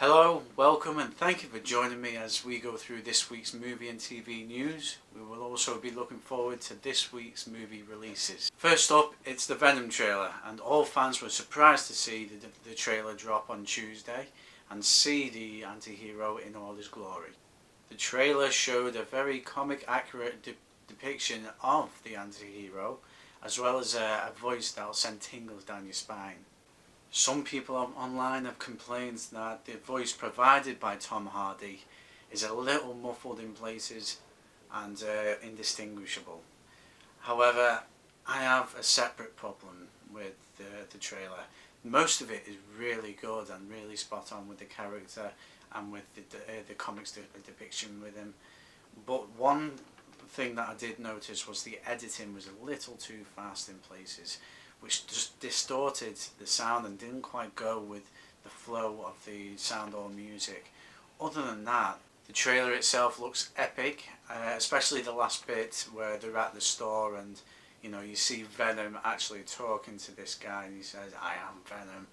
Hello, welcome and thank you for joining me as we go through this week's movie and TV news. We will also be looking forward to this week's movie releases. First up, it's the Venom trailer, and all fans were surprised to see the trailer drop on Tuesday and see the anti-hero in all his glory. The trailer showed a very comic accurate depiction of the anti-hero, as well as a voice that'll send tingles down your spine. Some people online have complained that the voice provided by Tom Hardy is a little muffled in places and indistinguishable. However, I have a separate problem with the trailer. Most of it is really good and really spot on with the character and with the comics depiction with him. But one thing that I did notice was the editing was a little too fast in places, which just distorted the sound and didn't quite go with the flow of the sound or music. Other than that, the trailer itself looks epic, especially the last bit where they're at the store and you see Venom actually talking to this guy and he says, "I am Venom."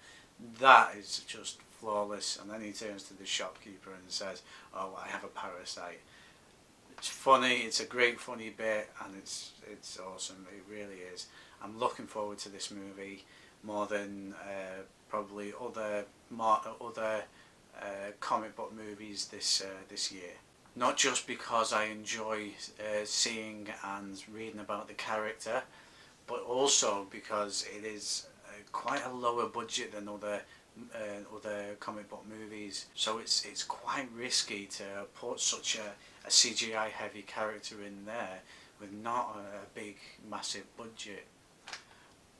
That is just flawless, and then he turns to the shopkeeper and says, "Oh, I have a parasite." It's funny, it's a great funny bit, and it's awesome, it really is. I'm looking forward to this movie more than probably other comic book movies this year. Not just because I enjoy seeing and reading about the character, but also because it is quite a lower budget than other comic book movies, so it's quite risky to put such a CGI heavy character in there with not a big massive budget.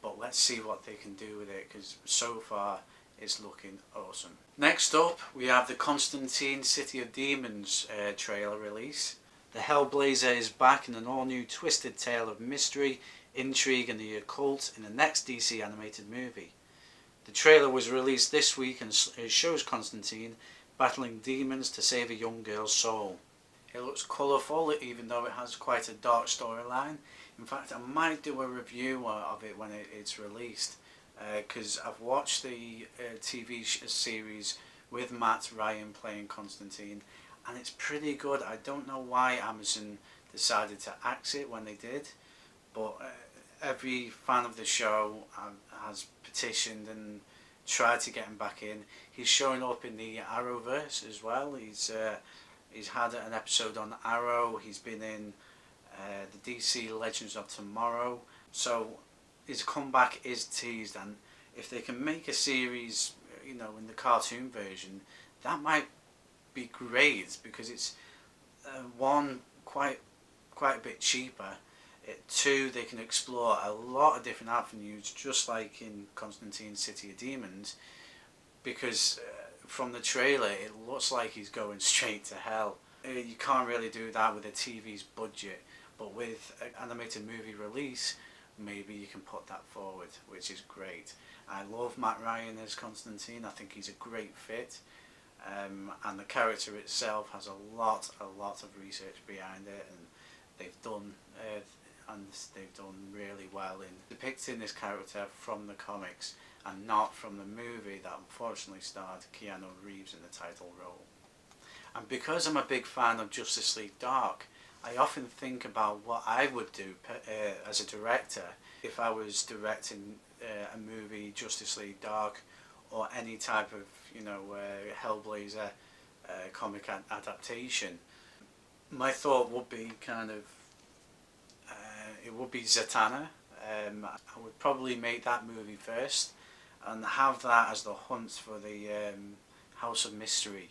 But let's see what they can do with it, because so far it's looking awesome. Next up, we have the Constantine City of Demons trailer release. The Hellblazer is back in an all-new twisted tale of mystery, intrigue and the occult in the next DC animated movie. The trailer was released this week and it shows Constantine battling demons to save a young girl's soul. It looks colourful, even though it has quite a dark storyline. In fact, I might do a review of it when it's released, because I've watched the TV series with Matt Ryan playing Constantine, and it's pretty good. I don't know why Amazon decided to axe it when they did, but every fan of the show has petitioned and tried to get him back in. He's showing up in the Arrowverse as well. He's had an episode on Arrow. He's been in the DC Legends of Tomorrow. So his comeback is teased, and if they can make a series, in the cartoon version, that might be great, because it's one, quite a bit cheaper. Two, they can explore a lot of different avenues, just like in Constantine City of Demons, because from the trailer it looks like he's going straight to hell. You can't really do that with a TV's budget, but with an animated movie release, maybe you can put that forward, which is great. I love Matt Ryan as Constantine. I think he's a great fit, and the character itself has a lot of research behind it, and they've done really well in depicting this character from the comics and not from the movie that unfortunately starred Keanu Reeves in the title role. And because I'm a big fan of Justice League Dark, I often think about what I would do as a director if I was directing a movie, Justice League Dark, or any type of Hellblazer comic adaptation. My thought would be it would be Zatanna. I would probably make that movie first and have that as the hunt for the House of Mystery,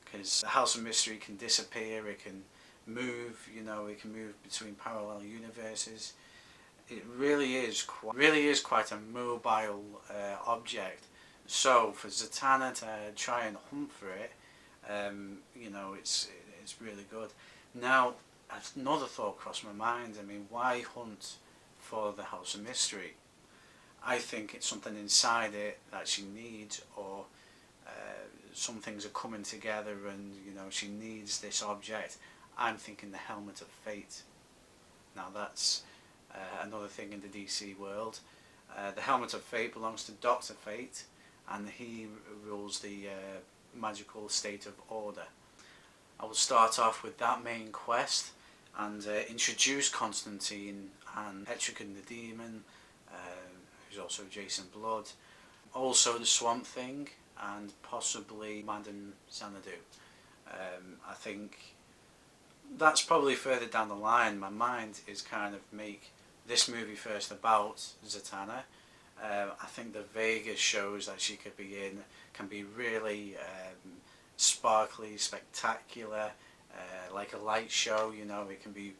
because the House of Mystery can disappear, it can move, it can move between parallel universes. It really is quite a mobile object. So for Zatanna to try and hunt for it, it's really good. Now, another thought crossed my mind. Why hunt for the House of Mystery? I think it's something inside it that she needs, or some things are coming together and she needs this object. I'm thinking the Helmet of Fate. Now that's another thing in the DC world. The Helmet of Fate belongs to Dr. Fate, and he rules the magical state of order. I will start off with that main quest and introduce Constantine and Etrigan the Demon, who's also Jason Blood, also the Swamp Thing, and possibly Madame Xanadu. I think that's probably further down the line. My mind is kind of make this movie first about Zatanna. I think the Vegas shows that she could be in can be really sparkly, spectacular, like a light show, you know. It can be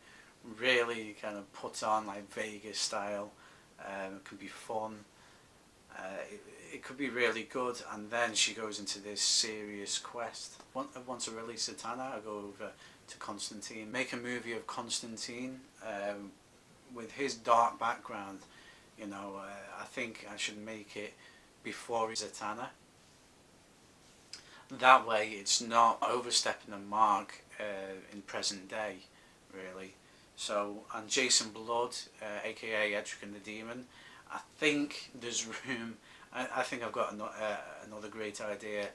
really kind of put on like Vegas style. It can be fun. It could be really good, and then she goes into this serious quest. Once I release Zatanna, I go over to Constantine, make a movie of Constantine with his dark background. You know, I think I should make it before Zatanna. That way it's not overstepping the mark in present day, really. So, and Jason Blood, aka Etrigan the Demon, I think there's room. I think I've got another great idea,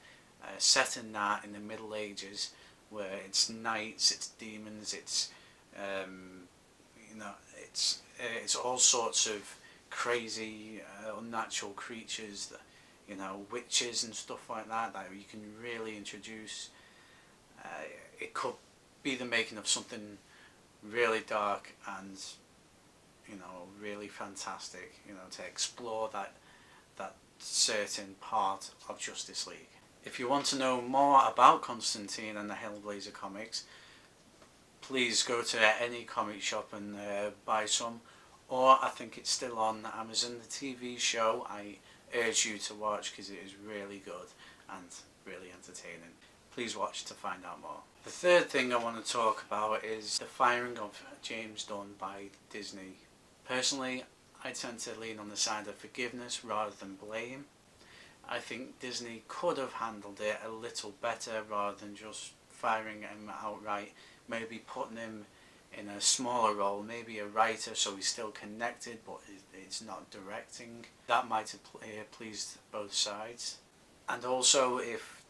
set in that in the Middle Ages, where it's knights, it's demons, it's you know, it's all sorts of crazy, unnatural creatures, that, you know, witches and stuff like that you can really introduce. It could be the making of something really dark and, you know, really fantastic, you know, to explore that certain part of Justice League. If you want to know more about Constantine and the Hellblazer comics, please go to any comic shop and buy some, or I think it's still on Amazon. The TV show I urge you to watch because it is really good and really entertaining. Please watch to find out more. The third thing I want to talk about is the firing of James Gunn by Disney. Personally, I tend to lean on the side of forgiveness rather than blame. I think Disney could have handled it a little better rather than just firing him outright, maybe putting him in a smaller role, maybe a writer so he's still connected but it's not directing. That might have pleased both sides. And also if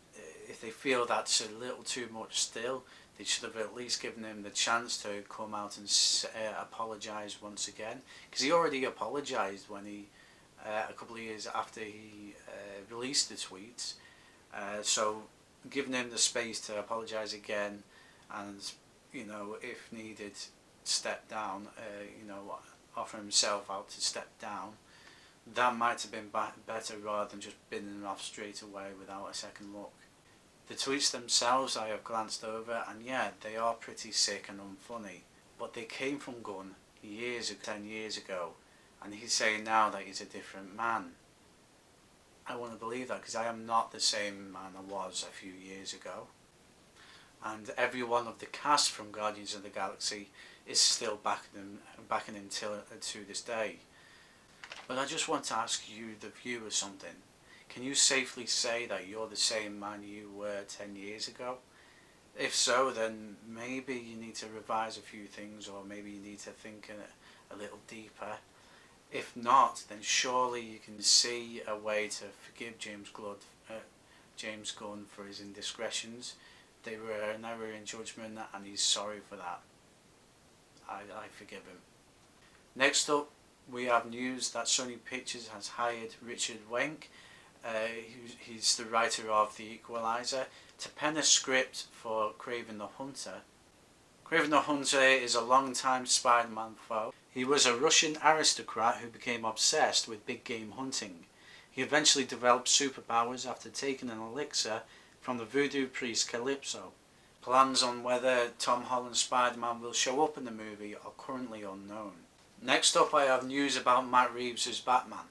they feel that's a little too much still, they should have at least given him the chance to come out and apologise once again, because he already apologised when he a couple of years after he released the tweets. So giving him the space to apologise again and, you know, if needed, step down, you know, offer himself out to step down, that might have been better rather than just binning him off straight away without a second look. The tweets themselves I have glanced over, and yeah, they are pretty sick and unfunny, but they came from Gunn 10 years ago, and he's saying now that he's a different man. I want to believe that, because I am not the same man I was a few years ago. And every one of the cast from Guardians of the Galaxy is still backing him to this day. But I just want to ask you, the viewer, something. Can you safely say that you're the same man you were 10 years ago? If so, then maybe you need to revise a few things, or maybe you need to think a little deeper. If not, then surely you can see a way to forgive James Gunn for his indiscretions. They were an error in judgment and he's sorry for that. I forgive him. Next up, we have news that Sony Pictures has hired Richard Wenk, he's the writer of The Equalizer, to pen a script for Kraven the Hunter. Kraven the Hunter is a long-time Spider-Man foe. He was a Russian aristocrat who became obsessed with big game hunting. He eventually developed superpowers after taking an elixir from the voodoo priest Calypso. Plans on whether Tom Holland's Spider-Man will show up in the movie are currently unknown. Next up, I have news about Matt Reeves' Batman.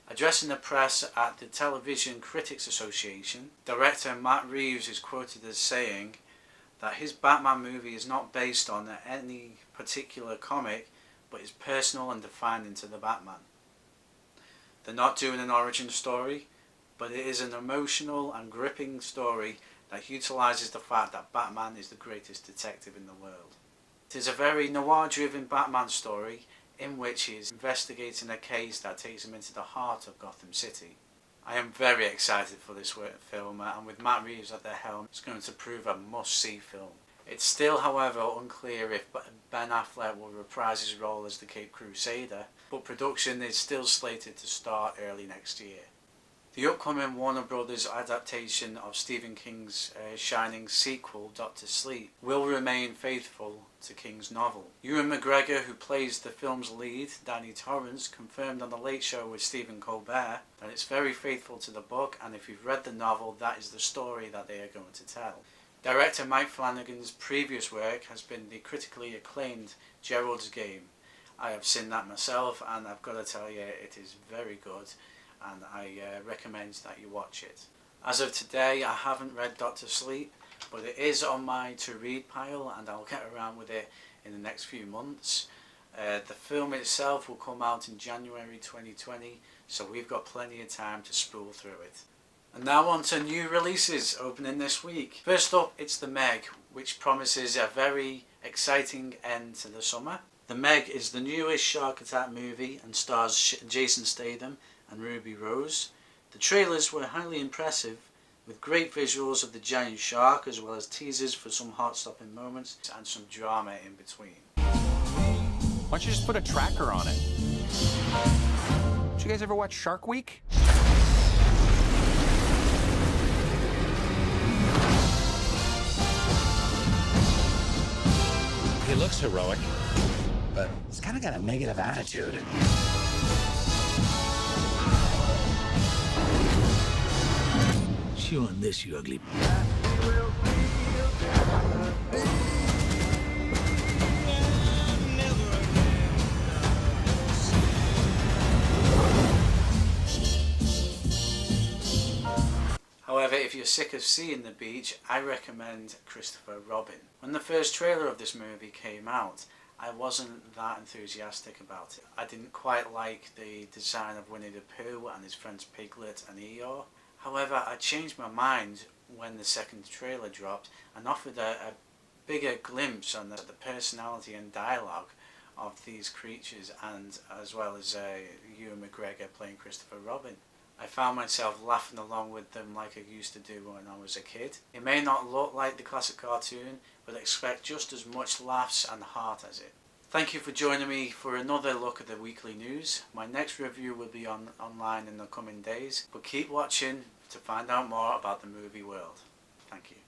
Addressing the press at the Television Critics Association, director Matt Reeves is quoted as saying that his Batman movie is not based on any particular comic, but is personal and defining to the Batman. They're not doing an origin story, but it is an emotional and gripping story that utilises the fact that Batman is the greatest detective in the world. It is a very noir-driven Batman story in which he is investigating a case that takes him into the heart of Gotham City. I am very excited for this film, and with Matt Reeves at the helm, it's going to prove a must-see film. It's still, however, unclear if Ben Affleck will reprise his role as the Caped Crusader, but production is still slated to start early next year. The upcoming Warner Brothers adaptation of Stephen King's shining sequel, Dr. Sleep, will remain faithful to King's novel. Ewan McGregor, who plays the film's lead, Danny Torrance, confirmed on The Late Show with Stephen Colbert that it's very faithful to the book, and if you've read the novel, that is the story that they are going to tell. Director Mike Flanagan's previous work has been the critically acclaimed Gerald's Game. I have seen that myself, and I've got to tell you, it is very good, and I recommend that you watch it. As of today, I haven't read Dr. Sleep, but it is on my to-read pile, and I'll get around with it in the next few months. The film itself will come out in January 2020, so we've got plenty of time to spool through it. And now on to new releases opening this week. First up, it's The Meg, which promises a very exciting end to the summer. The Meg is the newest shark attack movie and stars Jason Statham and Ruby Rose. The trailers were highly impressive, with great visuals of the giant shark, as well as teasers for some heart-stopping moments and some drama in between. Why don't you just put a tracker on it? Did you guys ever watch Shark Week? He looks heroic, but he's kind of got a negative attitude. Chew on this, you ugly. However, if you're sick of seeing the beach, I recommend Christopher Robin. When the first trailer of this movie came out, I wasn't that enthusiastic about it. I didn't quite like the design of Winnie the Pooh and his friends Piglet and Eeyore. However, I changed my mind when the second trailer dropped and offered a bigger glimpse on the personality and dialogue of these creatures, and as well as Ewan McGregor playing Christopher Robin. I found myself laughing along with them like I used to do when I was a kid. It may not look like the classic cartoon, but expect just as much laughs and heart as it. Thank you for joining me for another look at the weekly news. My next review will be online in the coming days, but keep watching to find out more about the movie world. Thank you.